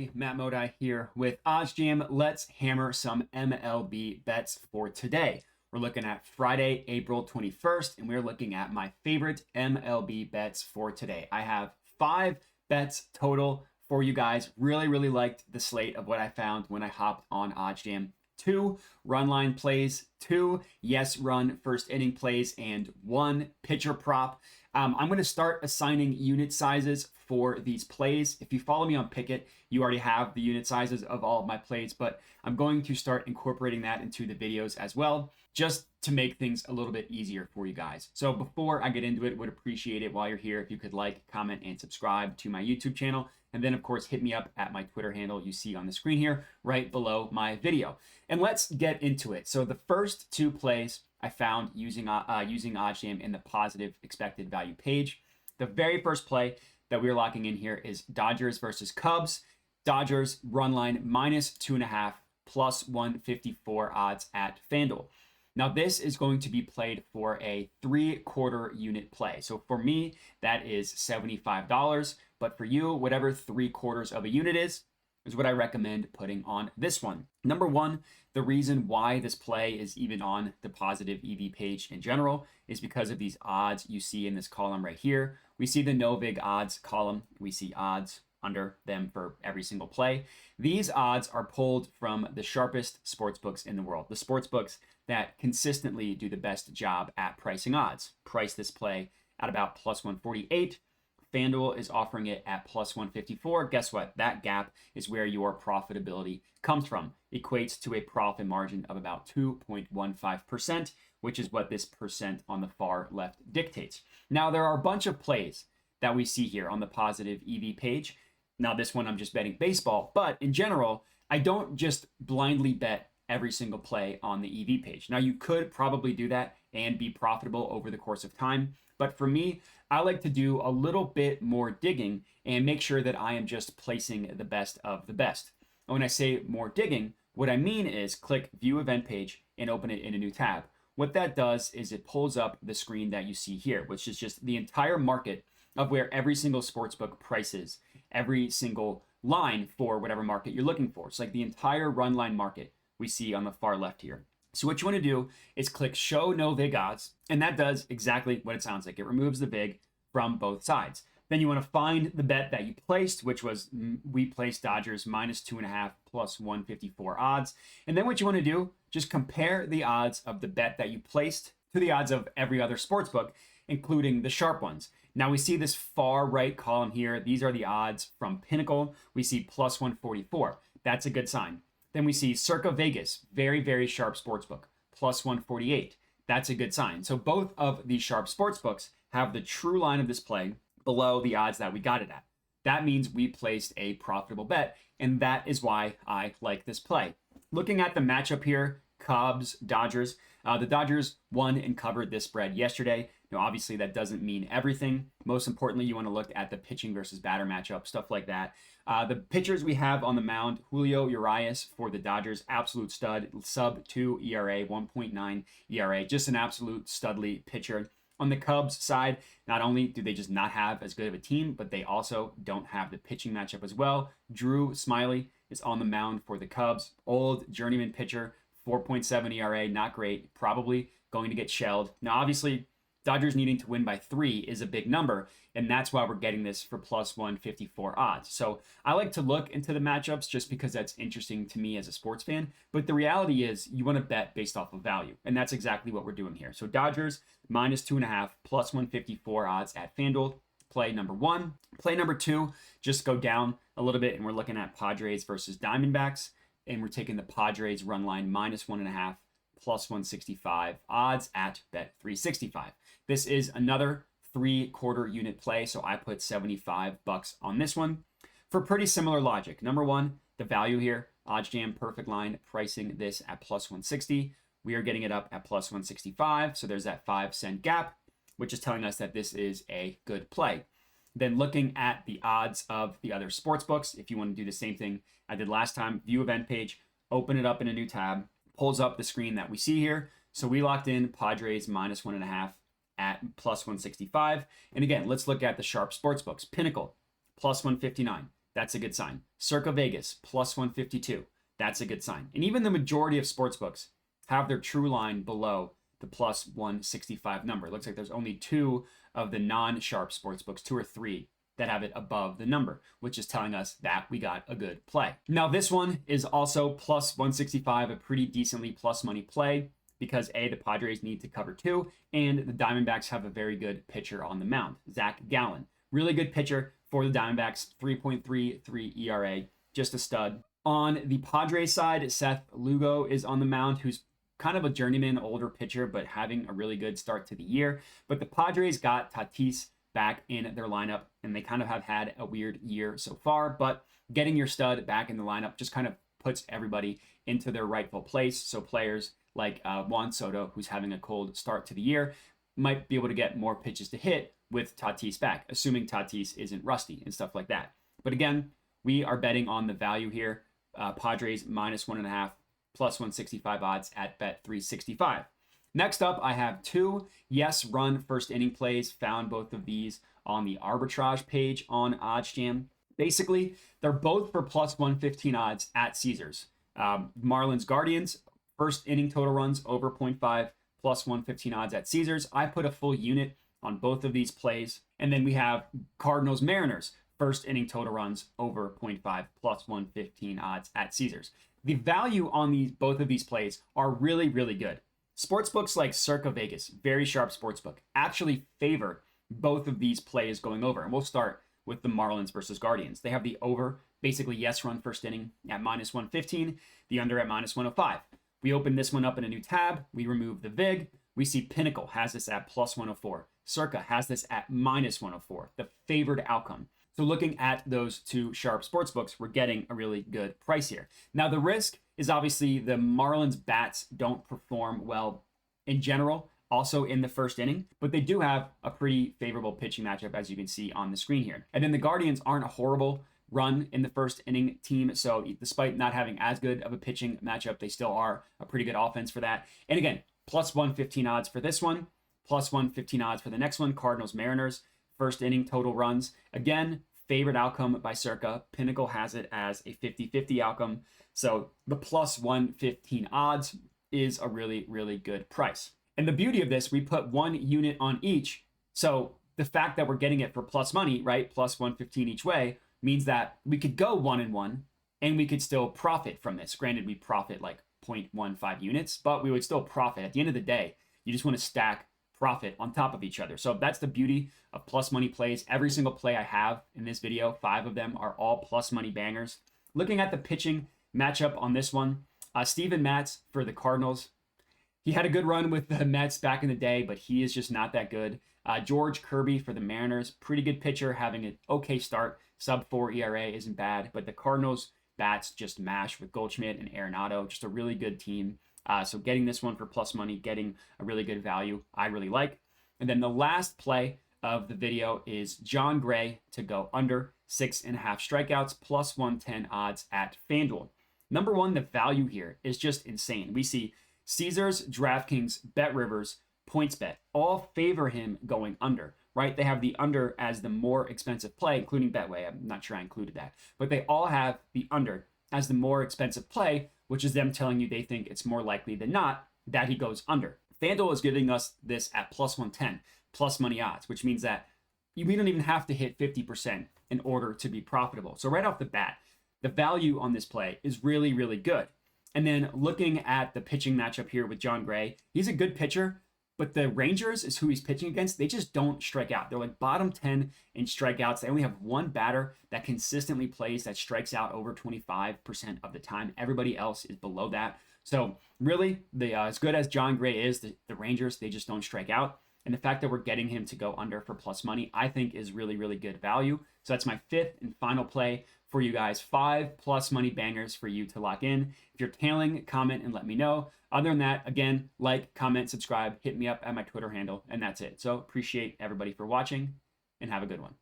everybody, Matt Modi here with OddsJam. Let's hammer some MLB bets for today. We're looking at Friday, April 21st, and we're looking at my favorite MLB bets for today. I have 5 bets total for you guys. Really liked the slate of what I found when I hopped on OddsJam. 2 run line plays, 2 yes run first inning plays, and 1 pitcher prop. I'm going to start assigning unit sizes for these plays. If you follow me on Pickett, you already have the unit sizes of all of my plays, but I'm going to start incorporating that into the videos as well, just to make things a little bit easier for you guys. So before I get into it, would appreciate it while you're here if you could like, comment, and subscribe to my YouTube channel. And then, of course, hit me up at my Twitter handle you see on the screen here, right below my video. And let's get into it. So the first 2 plays I found using OddsJam in the positive expected value page. The very first play that we're locking in here is Dodgers versus Cubs. Dodgers run line -2.5 plus 154 odds at FanDuel. Now this is going to be played for a 3/4 unit play. So for me, that is $75. But for you, whatever 3/4 of a unit is what I recommend putting on this one. Number 1, the reason why this play is even on the positive EV page in general is because of these odds you see in this column right here. We see the no vig odds column. We see odds under them for every single play. These odds are pulled from the sharpest sportsbooks in the world, the sportsbooks that consistently do the best job at pricing odds. Price this play at about plus 148. FanDuel is offering it at plus 154. Guess what? That gap is where your profitability comes from. Equates to a profit margin of about 2.15%, which is what this percent on the far left dictates. Now, there are a bunch of plays that we see here on the positive EV page. Now, this one I'm just betting baseball, but in general, I don't just blindly bet every single play on the EV page. Now, you could probably do that and be profitable over the course of time. But for me, I like to do a little bit more digging and make sure that I am just placing the best of the best. And when I say more digging, what I mean is click View Event Page and open it in a new tab. What that does is it pulls up the screen that you see here, which is just the entire market of where every single sportsbook prices every single line for whatever market you're looking for. It's like the entire run line market we see on the far left here. So what you want to do is click Show No Vig Odds, and that does exactly what it sounds like. It removes the vig from both sides. Then you want to find the bet that you placed, which was we placed Dodgers -2.5 plus 154 odds. And then what you want to do, just compare the odds of the bet that you placed to the odds of every other sportsbook, including the sharp ones. Now we see this far right column here. These are the odds from Pinnacle. We see plus 144. That's a good sign. Then we see Circa Vegas, very sharp sportsbook, plus 148. That's a good sign. So both of these sharp sportsbooks have the true line of this play below the odds that we got it at. That means we placed a profitable bet, and that is why I like this play. Looking at the matchup here, Cubs, Dodgers. The Dodgers won and covered this spread yesterday. Now, obviously, that doesn't mean everything. Most importantly, you want to look at the pitching versus batter matchup, stuff like that. The pitchers we have on the mound, Julio Urias for the Dodgers, absolute stud, sub 2 ERA, 1.9 ERA, just an absolute studly pitcher. On the Cubs side, not only do they just not have as good of a team, but they also don't have the pitching matchup as well. Drew Smyly is on the mound for the Cubs, old journeyman pitcher, 4.7 ERA, not great, probably going to get shelled. Now, obviously, Dodgers needing to win by 3 is a big number, and that's why we're getting this for plus 154 odds. So I like to look into the matchups just because that's interesting to me as a sports fan. But the reality is you want to bet based off of value, and that's exactly what we're doing here. So Dodgers -2.5 plus 154 odds at FanDuel. Play number 1. Play number 2, just go down a little bit, and we're looking at Padres versus Diamondbacks, and we're taking the Padres run line -1.5 plus 165 odds at Bet365. This is another 3/4 unit play, so I put $75 on this one for pretty similar logic. Number 1, the value here, OddsJam perfect line pricing this at plus 160. We are getting it up at plus 165, so there's that 5-cent gap, which is telling us that this is a good play. Then looking at the odds of the other sports books, if you want to do the same thing I did last time, view event page, open it up in a new tab, pulls up the screen that we see here. So we locked in Padres -1.5 at plus 165. And again, let's look at the sharp sports books. Pinnacle, plus 159. That's a good sign. Circa Vegas, plus 152. That's a good sign. And even the majority of sportsbooks have their true line below the plus 165 number. It looks like there's only 2 of the non-sharp sportsbooks, 2 or 3, that have it above the number, which is telling us that we got a good play. Now, this one is also plus 165, a pretty decently plus money play, because A, the Padres need to cover 2, and the Diamondbacks have a very good pitcher on the mound, Zach Gallen. Really good pitcher for the Diamondbacks, 3.33 ERA, just a stud. On the Padres side, Seth Lugo is on the mound, who's kind of a journeyman, older pitcher, but having a really good start to the year. But the Padres got Tatis back in their lineup, and they kind of have had a weird year so far, but getting your stud back in the lineup just kind of puts everybody into their rightful place. So players like Juan Soto, who's having a cold start to the year, might be able to get more pitches to hit with Tatis back, assuming Tatis isn't rusty and stuff like that. But again, we are betting on the value here. Padres minus 1.5, plus 165 odds at bet365. Next up, I have 2 yes run first inning plays. Found both of these on the arbitrage page on OddsJam. Basically, they're both for plus 115 odds at Caesars. Marlins Guardians, first inning total runs over 0.5, plus 115 odds at Caesars. I put a full unit on both of these plays. And then we have Cardinals Mariners, first inning total runs over 0.5, plus 115 odds at Caesars. The value on both of these plays are really, really good. Sportsbooks like Circa Vegas, very sharp sportsbook, actually favor both of these plays going over. And we'll start with the Marlins versus Guardians. They have the over, basically yes run first inning at minus 115, the under at minus 105. We open this one up in a new tab. We remove the VIG. We see Pinnacle has this at plus 104. Circa has this at minus 104, the favored outcome. So looking at those 2 sharp sportsbooks, we're getting a really good price here. Now, the risk is obviously the Marlins bats don't perform well in general, also in the first inning, but they do have a pretty favorable pitching matchup, as you can see on the screen here. And then the Guardians aren't a horrible run in the first inning team. So despite not having as good of a pitching matchup, they still are a pretty good offense for that. And again, plus 115 odds for this one, plus 115 odds for the next one, Cardinals Mariners. First inning total runs. Again, favorite outcome by Circa. Pinnacle has it as a 50-50 outcome. So the plus 115 odds is a really, really good price. And the beauty of this, we put 1 unit on each. So the fact that we're getting it for plus money, right, plus 115 each way, means that we could go 1-1 and we could still profit from this. Granted, we profit like 0.15 units, but we would still profit. At the end of the day, you just want to stack profit on top of each other. So that's the beauty of plus money plays. Every single play I have in this video, 5 of them are all plus money bangers. Looking at the pitching matchup on this one, Steven Matz for the Cardinals. He had a good run with the Mets back in the day, but he is just not that good. George Kirby for the Mariners, pretty good pitcher, having an okay start. Sub 4 ERA isn't bad, but the Cardinals bats just mash with Goldschmidt and Arenado. Just a really good team. So getting this one for plus money, getting a really good value, I really like. And then the last play of the video is Jon Gray to go under 6.5 strikeouts, plus 110 odds at FanDuel. Number one, the value here is just insane. We see Caesars, DraftKings, BetRivers, PointsBet all favor him going under, right? They have the under as the more expensive play, including Betway. I'm not sure I included that, but they all have the under as the more expensive play, which is them telling you they think it's more likely than not that he goes under. FanDuel is giving us this at plus 110, plus money odds, which means that we don't even have to hit 50% in order to be profitable. So right off the bat, the value on this play is really, really good. And then looking at the pitching matchup here with Jon Gray, he's a good pitcher, but the Rangers is who he's pitching against. They just don't strike out. They're like bottom 10 in strikeouts. They only have one batter that consistently plays that strikes out over 25% of the time. Everybody else is below that. So really, as good as Jon Gray is, the Rangers, they just don't strike out. And the fact that we're getting him to go under for plus money, I think is really, really good value. So that's my 5th and final play for you guys. 5 plus money bangers for you to lock in. If you're tailing, comment and let me know. Other than that, again, like, comment, subscribe, hit me up at my Twitter handle, and that's it. So appreciate everybody for watching and have a good one.